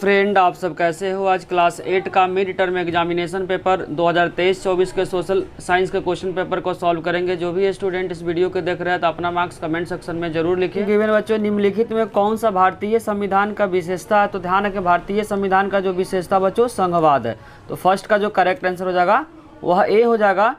Friend, आप सब कैसे हो। आज क्लास 8 का मिड टर्म एग्जामिनेशन पेपर 2023-24 के सोशल साइंस के क्वेश्चन पेपर को सॉल्व करेंगे। जो भी स्टूडेंट इस वीडियो को देख रहे हैं तो अपना मार्क्स कमेंट सेक्शन में जरूर लिखिए। गिवन बच्चों, निम्नलिखित में कौन सा भारतीय संविधान का विशेषता है? तो ध्यान रखें, भारतीय संविधान का जो विशेषता बच्चों संघवाद है। तो फर्स्ट का जो करेक्ट आंसर हो जाएगा वह ए हो जाएगा।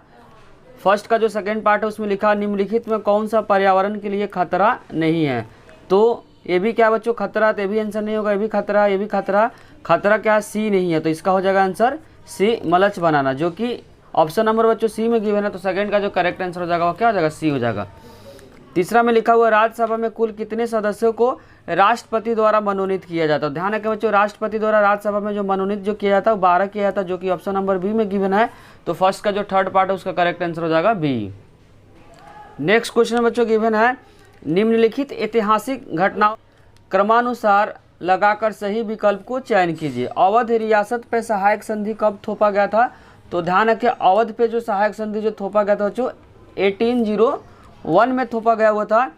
फर्स्ट का जो सेकेंड पार्ट है उसमें लिखा निम्नलिखित में कौन सा पर्यावरण के लिए खतरा नहीं है। तो ये भी क्या बच्चों खतरा, तो ये भी आंसर नहीं होगा। ये भी खतरा, ये भी खतरा। खतरा क्या है? सी नहीं है। तो इसका हो जाएगा आंसर सी, मलच बनाना, जो कि ऑप्शन नंबर बच्चों सी में गिवन है। तो सेकंड का जो करेक्ट आंसर हो जाएगा वो क्या हो जाएगा? सी हो जाएगा। तीसरा में लिखा हुआ राज्यसभा में कुल कितने सदस्यों को राष्ट्रपति द्वारा मनोनीत किया जाता है? ध्यान रखें बच्चों, राष्ट्रपति द्वारा राज्यसभा में जो मनोनीत जो किया जाता है 12 किया जाता है, जो कि ऑप्शन नंबर बी में गिवन है। तो फर्स्ट का जो थर्ड पार्ट है उसका करेक्ट आंसर हो जाएगा बी। नेक्स्ट क्वेश्चन बच्चों गिवन है निम्नलिखित ऐतिहासिक घटनाओं क्रमानुसार लगाकर सही विकल्प को चयन कीजिए। अवध रियासत पे सहायक संधि कब थोपा गया था? तो ध्यान रखिए, अवध पे जो सहायक संधि जो थोपा गया था बच्चों 1801 में थोपा गया हुआ था।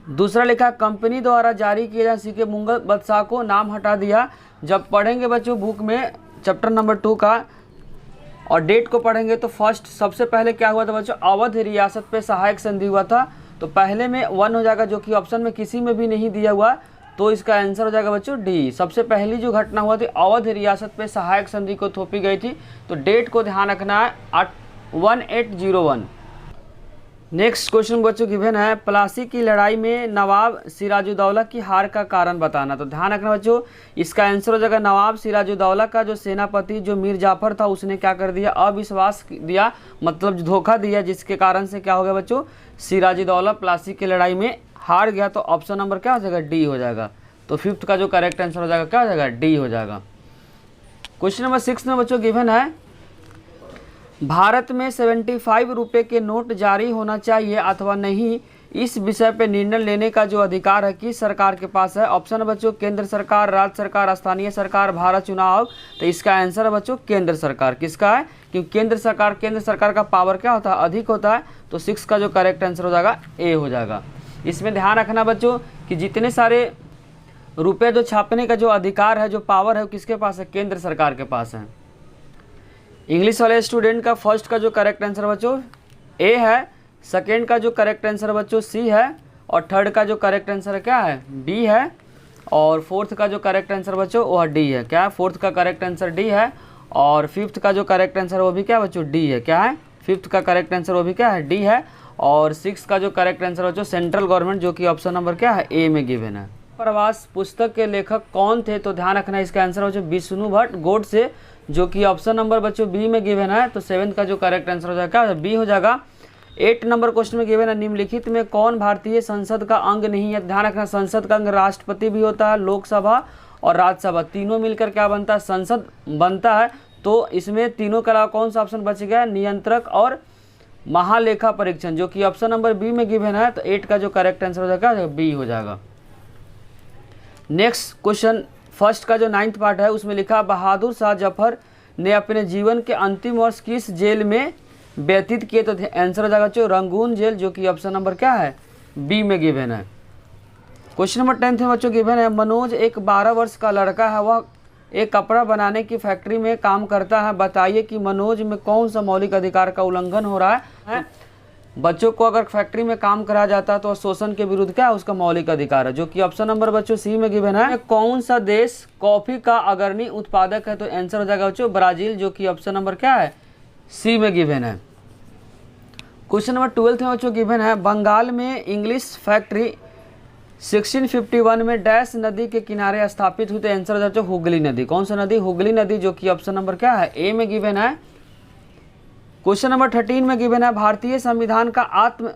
दूसरा लिखा कंपनी द्वारा जारी किए जाने सिक्के मुगल बादशाह को नाम हटा दिया। जब पढ़ेंगे बच्चों बुक में चैप्टर नंबर 2 का और डेट को पढ़ेंगे तो फर्स्ट सबसे पहले क्या हुआ था बच्चों? अवध रियासत पे सहायक संधि हुआ था। तो पहले में 1 हो जाएगा, जो कि ऑप्शन में किसी में भी नहीं दिया हुआ। तो इसका आंसर हो जाएगा बच्चों डी। सबसे पहली जो घटना हुआ थी अवध रियासत पे सहायक संधि को थोपी गई थी। तो डेट को ध्यान रखना है 1801। नेक्स्ट क्वेश्चन बच्चों गिवन है प्लासी की लड़ाई में नवाब सिराजुद्दौला की हार का कारण बताना। तो ध्यान रखना बच्चों, इसका आंसर हो जाएगा नवाब सिराजुद्दौला का जो सेनापति जो मीर जाफर था उसने क्या कर दिया? अविश्वास दिया, मतलब धोखा दिया, जिसके कारण से क्या हो गया बच्चों? सिराजुद्दौला प्लासी की लड़ाई में हार गया। तो ऑप्शन नंबर क्या हो जाएगा? डी हो जाएगा। तो फिफ्थ का जो करेक्ट आंसर हो जाएगा क्या हो जाएगा? डी हो जाएगा। क्वेश्चन नंबर 6 में बच्चों गिवन है भारत में 75 रुपये के नोट जारी होना चाहिए अथवा नहीं, इस विषय पे निर्णय लेने का जो अधिकार है किस सरकार के पास है? ऑप्शन है बच्चों केंद्र सरकार, राज्य सरकार, स्थानीय सरकार, भारत चुनाव। तो इसका आंसर है बच्चों केंद्र सरकार। किसका है? क्योंकि केंद्र सरकार का पावर क्या होता है? अधिक होता है। तो 6 का जो करेक्ट आंसर हो जाएगा ए हो जाएगा। इसमें ध्यान रखना बच्चों कि जितने सारे रुपये जो छापने का जो अधिकार है, जो पावर है, वो किसके पास है? केंद्र सरकार के पास है। इंग्लिश वाले स्टूडेंट का फर्स्ट का जो करेक्ट आंसर बच्चों ए है, सेकेंड का जो करेक्ट आंसर बच्चों सी है, और थर्ड का जो करेक्ट आंसर क्या है? बी है, और फोर्थ का जो करेक्ट आंसर बच्चों वह डी है। क्या है? फोर्थ का करेक्ट आंसर डी है, और फिफ्थ का जो करेक्ट आंसर वो भी क्या बच्चों? डी है। क्या है? फिफ्थ का करेक्ट आंसर वो भी क्या है? डी है। और 6 का जो करेक्ट आंसर बच्चों सेंट्रल गवर्नमेंट, जो कि ऑप्शन नंबर क्या है? ए में गिवन है। प्रवास पुस्तक के लेखक कौन थे? तो ध्यान रखना इसका आंसर बच्चों विष्णु भट्ट गोडसे, जो कि ऑप्शन नंबर बच्चों बी में गिवन है। तो 7th का जो करेक्ट आंसर हो जाएगा क्या? बी हो जाएगा। 8 नंबर क्वेश्चन में गिवन है निम्नलिखित में कौन भारतीय संसद का अंग नहीं है? ध्यान रखना संसद का अंग राष्ट्रपति भी होता है, लोकसभा और राज्यसभा, तीनों मिलकर क्या बनता है? संसद बनता है। तो इसमें तीनों के अलावा कौन सा ऑप्शन बच गया? नियंत्रक और महालेखा परीक्षण, जो कि ऑप्शन नंबर बी में गिवन है। तो 8 का जो करेक्ट आंसर हो जाएगा बी हो जाएगा। नेक्स्ट क्वेश्चन फर्स्ट का जो 9th पार्ट है उसमें लिखा बहादुर शाह जफर ने अपने जीवन के अंतिम वर्ष किस जेल में व्यतीत किए? तो आंसर हो जाएगा बच्चों रंगून जेल, जो कि ऑप्शन नंबर क्या है? बी में गिवन है। क्वेश्चन नंबर 10 में बच्चों गिवन है मनोज एक 12 वर्ष का लड़का है, वह एक कपड़ा बनाने की फैक्ट्री में काम करता है। बताइए कि मनोज में कौन सा मौलिक अधिकार का उल्लंघन हो रहा है? बच्चों को अगर फैक्ट्री में काम कराया जाता है तो शोषण के विरुद्ध क्या है? उसका मौलिक अधिकार है, जो कि ऑप्शन नंबर बच्चों सी में गिवन है। कौन सा देश कॉफी का अग्रणी उत्पादक है? तो आंसर हो जाएगा बच्चों ब्राजील, जो कि ऑप्शन नंबर क्या है? सी में गिवन है। क्वेश्चन नंबर 12 में बच्चों गिवन है बंगाल में इंग्लिश फैक्ट्री 1651 में डैश नदी के किनारे स्थापित हुई। तो आंसर हो जाएगा हुगली नदी। कौन सा नदी? हुगली नदी, जो कि ऑप्शन नंबर क्या है? ए में गिवन है। क्वेश्चन नंबर 13 में गिवन है भारतीय संविधान का आत्म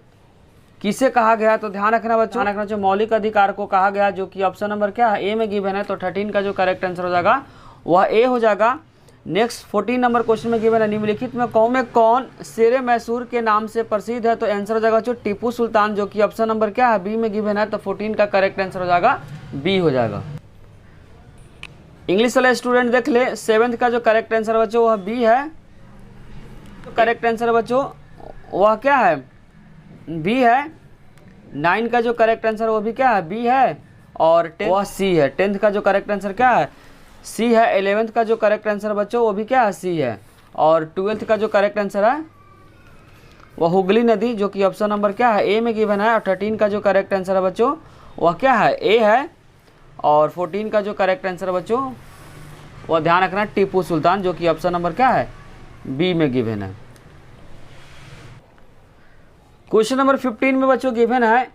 किसे कहा गया? तो ध्यान रखना बच्चों मौलिक अधिकार को कहा गया, जो कि ऑप्शन नंबर क्या है? ए में गिवन है। तो 13 का जो करेक्ट आंसर हो जाएगा वह ए हो जाएगा। नेक्स्ट 14 नंबर क्वेश्चन में गिवन है निम्नलिखित में कौन शेरे मैसूर के नाम से प्रसिद्ध है? तो आंसर हो जाएगा बच्चों टिप्पू सुल्तान, जो कि ऑप्शन नंबर क्या है? बी में गिवन है। तो 14 का करेक्ट आंसर हो जाएगा बी हो जाएगा। इंग्लिश वाले स्टूडेंट देख ले, 7th का जो करेक्ट आंसर बच्चों वह बी है। तो करेक्ट आंसर बच्चों वह क्या है? बी है। 9 का जो करेक्ट आंसर वो भी क्या है? बी है। और वह सी है। 10th का जो करेक्ट आंसर क्या है, सी है। 11th का जो करेक्ट आंसर बच्चों वो भी क्या है, सी है। और 12th का जो करेक्ट आंसर है वह हुगली नदी, जो कि ऑप्शन नंबर क्या है, ए में गिवन है। और 13 का जो करेक्ट आंसर है बच्चों वह क्या है, ए है। और 14 का जो करेक्ट आंसर है बच्चों वह ध्यान रखना टीपू सुल्तान, जो कि ऑप्शन नंबर क्या है, बी में गिवन है। क्वेश्चन नंबर 15 में बच्चों गिवन है,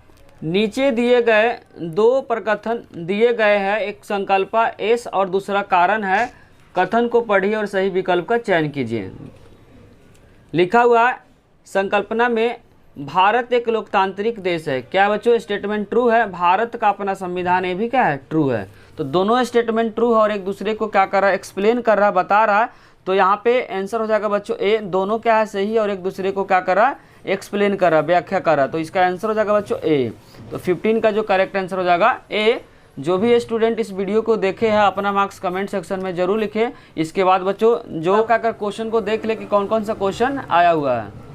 नीचे दिए गए दो प्रकथन दिए गए हैं, एक संकल्पा एस और दूसरा कारण है, कथन को पढ़िए और सही विकल्प का चयन कीजिए। लिखा हुआ है संकल्पना में भारत एक लोकतांत्रिक देश है। क्या बच्चों, स्टेटमेंट ट्रू है। भारत का अपना संविधान, ये भी क्या है, ट्रू है। तो दोनों स्टेटमेंट ट्रू है और एक दूसरे को क्या कर रहा है, एक्सप्लेन कर रहा है, बता रहा है। तो यहाँ पे आंसर हो जाएगा बच्चों ए, दोनों क्या है, सही और एक दूसरे को क्या कर रहा है, एक्सप्लेन कर रहा है, व्याख्या कर रहा है। तो इसका आंसर हो जाएगा बच्चों ए। तो 15 का जो करेक्ट आंसर हो जाएगा ए। जो भी स्टूडेंट इस वीडियो को देखे हैं अपना मार्क्स कमेंट सेक्शन में जरूर लिखे। इसके बाद बच्चों जो क्या कर क्वेश्चन को देख ले कि कौन कौन सा क्वेश्चन आया हुआ है।